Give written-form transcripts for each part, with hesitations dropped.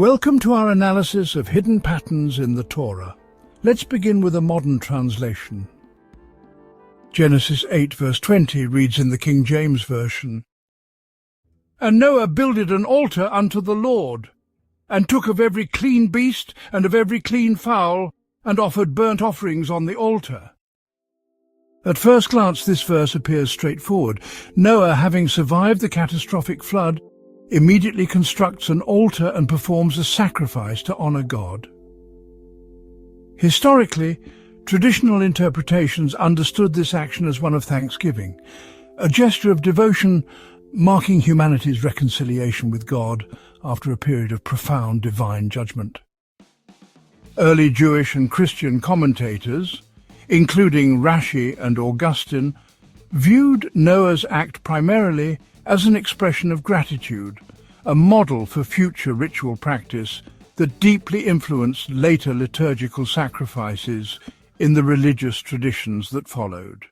Welcome to our analysis of hidden patterns in the Torah. Let's begin with a modern translation. Genesis 8 verse 20 reads in the King James Version, "And Noah builded an altar unto the Lord, and took of every clean beast and of every clean fowl, and offered burnt offerings on the altar." At first glance, this verse appears straightforward. Noah, having survived the catastrophic flood, immediately constructs an altar and performs a sacrifice to honor God. Historically, traditional interpretations understood this action as one of thanksgiving, a gesture of devotion marking humanity's reconciliation with God after a period of profound divine judgment. Early Jewish and Christian commentators, including Rashi and Augustine, viewed Noah's act primarily as an expression of gratitude, a model for future ritual practice that deeply influenced later liturgical sacrifices in the religious traditions that followed.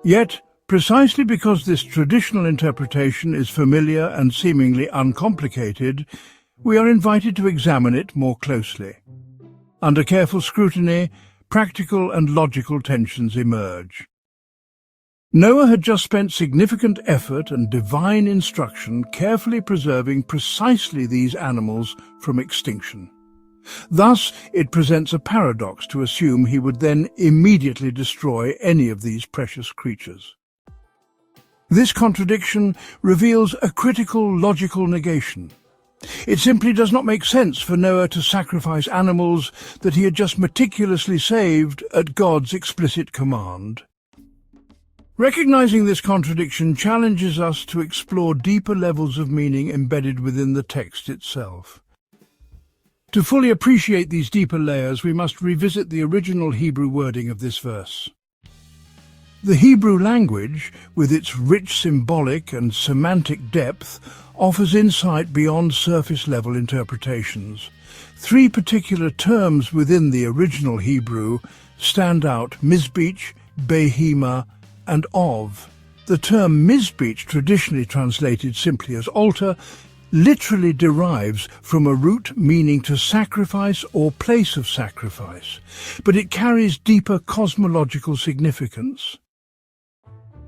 Yet, precisely because this traditional interpretation is familiar and seemingly uncomplicated, we are invited to examine it more closely. Under careful scrutiny, practical and logical tensions emerge. Noah had just spent significant effort and divine instruction carefully preserving precisely these animals from extinction. Thus, it presents a paradox to assume he would then immediately destroy any of these precious creatures. This contradiction reveals a critical logical negation. It simply does not make sense for Noah to sacrifice animals that he had just meticulously saved at God's explicit command. Recognizing this contradiction challenges us to explore deeper levels of meaning embedded within the text itself. To fully appreciate these deeper layers, we must revisit the original Hebrew wording of this verse. The Hebrew language, with its rich symbolic and semantic depth, offers insight beyond surface-level interpretations. Three particular terms within the original Hebrew stand out: mizbeach, behema, and of. The term mizbeach, traditionally translated simply as altar, literally derives from a root meaning to sacrifice or place of sacrifice, but it carries deeper cosmological significance.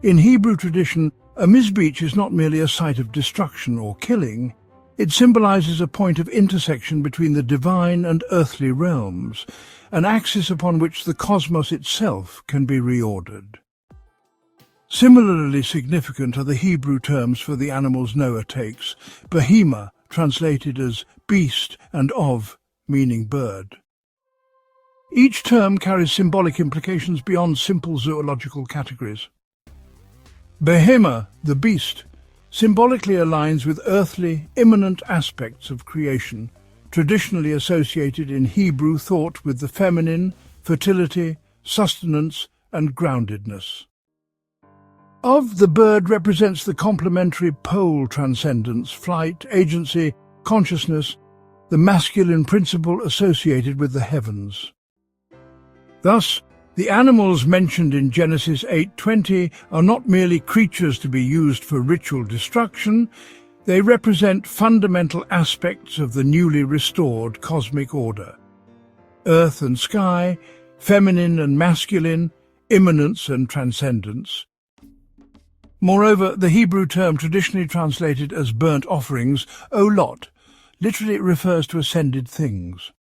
In Hebrew tradition, a mizbeach is not merely a site of destruction or killing. It symbolizes a point of intersection between the divine and earthly realms, an axis upon which the cosmos itself can be reordered. Similarly significant are the Hebrew terms for the animals Noah takes: behema, translated as beast, and of, meaning bird. Each term carries symbolic implications beyond simple zoological categories. Behema, the beast, symbolically aligns with earthly, immanent aspects of creation, traditionally associated in Hebrew thought with the feminine, fertility, sustenance, and groundedness. Of, the bird represents the complementary pole transcendence, flight, agency, consciousness, the masculine principle associated with the heavens. Thus, the animals mentioned in Genesis 8:20 are not merely creatures to be used for ritual destruction, they represent fundamental aspects of the newly restored cosmic order. Earth and sky, feminine and masculine, immanence and transcendence. Moreover, the Hebrew term traditionally translated as burnt offerings, olot, literally refers to ascended things.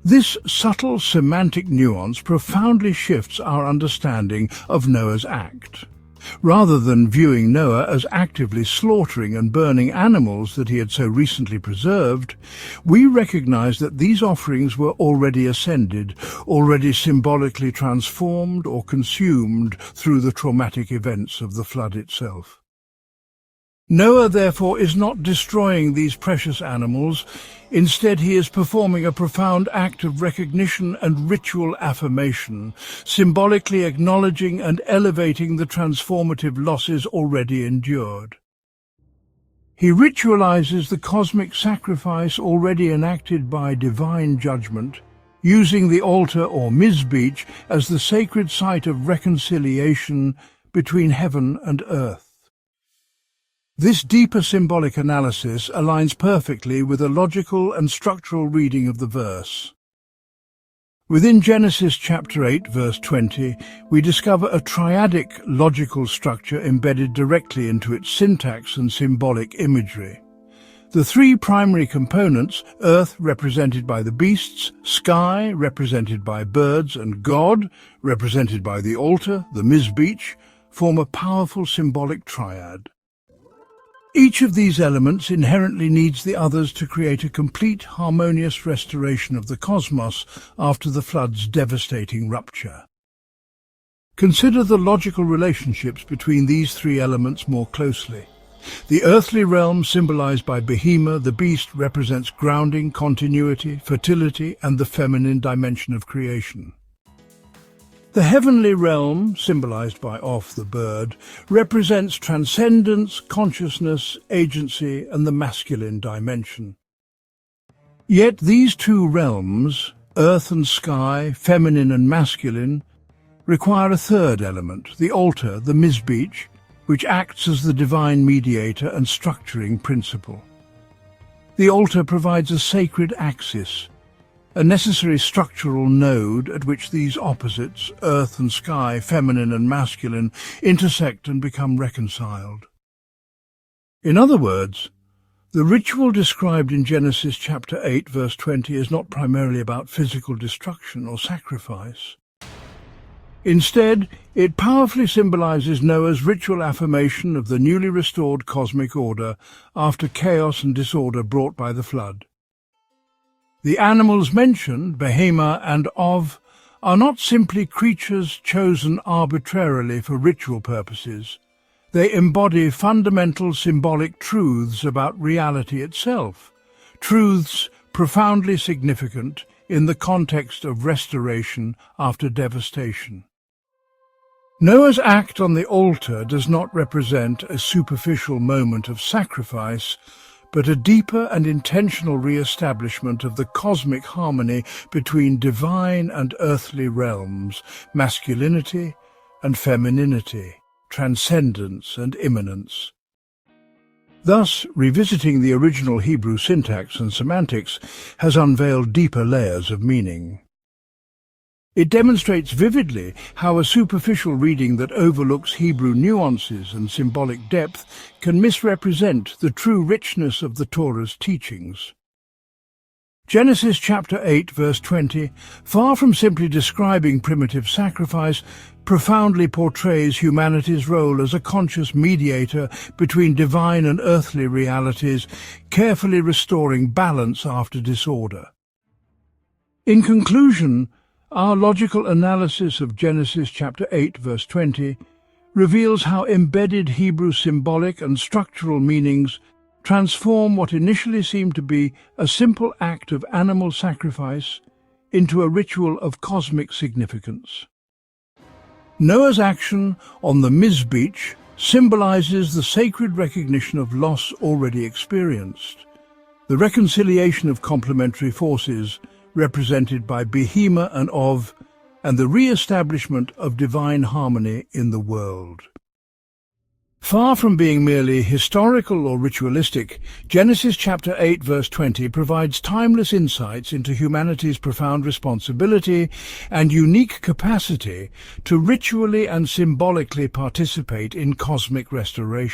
This subtle semantic nuance profoundly shifts our understanding of Noah's act. Rather than viewing Noah as actively slaughtering and burning animals that he had so recently preserved, we recognize that these offerings were already ascended, already symbolically transformed or consumed through the traumatic events of the flood itself. Noah, therefore, is not destroying these precious animals. Instead, he is performing a profound act of recognition and ritual affirmation, symbolically acknowledging and elevating the transformative losses already endured. He ritualizes the cosmic sacrifice already enacted by divine judgment, using the altar or mizbeach as the sacred site of reconciliation between heaven and earth. This deeper symbolic analysis aligns perfectly with a logical and structural reading of the verse. Within Genesis chapter 8, verse 20, we discover a triadic logical structure embedded directly into its syntax and symbolic imagery. The three primary components, earth represented by the beasts, sky represented by birds, and God represented by the altar, the mizbeach, form a powerful symbolic triad. Each of these elements inherently needs the others to create a complete, harmonious restoration of the cosmos after the flood's devastating rupture. Consider the logical relationships between these three elements more closely. The earthly realm, symbolized by Behemoth, the beast, represents grounding, continuity, fertility, and the feminine dimension of creation. The heavenly realm, symbolized by Oph, the bird, represents transcendence, consciousness, agency, and the masculine dimension. Yet these two realms, earth and sky, feminine and masculine, require a third element, the altar, the mizbeach, which acts as the divine mediator and structuring principle. The altar provides a sacred axis, a necessary structural node at which these opposites, earth and sky, feminine and masculine, intersect and become reconciled. In other words, the ritual described in Genesis chapter 8, verse 20 is not primarily about physical destruction or sacrifice. Instead, it powerfully symbolizes Noah's ritual affirmation of the newly restored cosmic order after chaos and disorder brought by the flood. The animals mentioned, Behemoth and Oph, are not simply creatures chosen arbitrarily for ritual purposes. They embody fundamental symbolic truths about reality itself, truths profoundly significant in the context of restoration after devastation. Noah's act on the altar does not represent a superficial moment of sacrifice, but a deeper and intentional re-establishment of the cosmic harmony between divine and earthly realms, masculinity and femininity, transcendence and immanence. Thus, revisiting the original Hebrew syntax and semantics has unveiled deeper layers of meaning. It demonstrates vividly how a superficial reading that overlooks Hebrew nuances and symbolic depth can misrepresent the true richness of the Torah's teachings. Genesis chapter 8, verse 20, far from simply describing primitive sacrifice, profoundly portrays humanity's role as a conscious mediator between divine and earthly realities, carefully restoring balance after disorder. In conclusion, our logical analysis of Genesis chapter 8, verse 20, reveals how embedded Hebrew symbolic and structural meanings transform what initially seemed to be a simple act of animal sacrifice into a ritual of cosmic significance. Noah's action on the mizbeach symbolizes the sacred recognition of loss already experienced, the reconciliation of complementary forces represented by Behemoth and Oph, and the re-establishment of divine harmony in the world. Far from being merely historical or ritualistic, Genesis chapter 8, verse 20 provides timeless insights into humanity's profound responsibility and unique capacity to ritually and symbolically participate in cosmic restoration.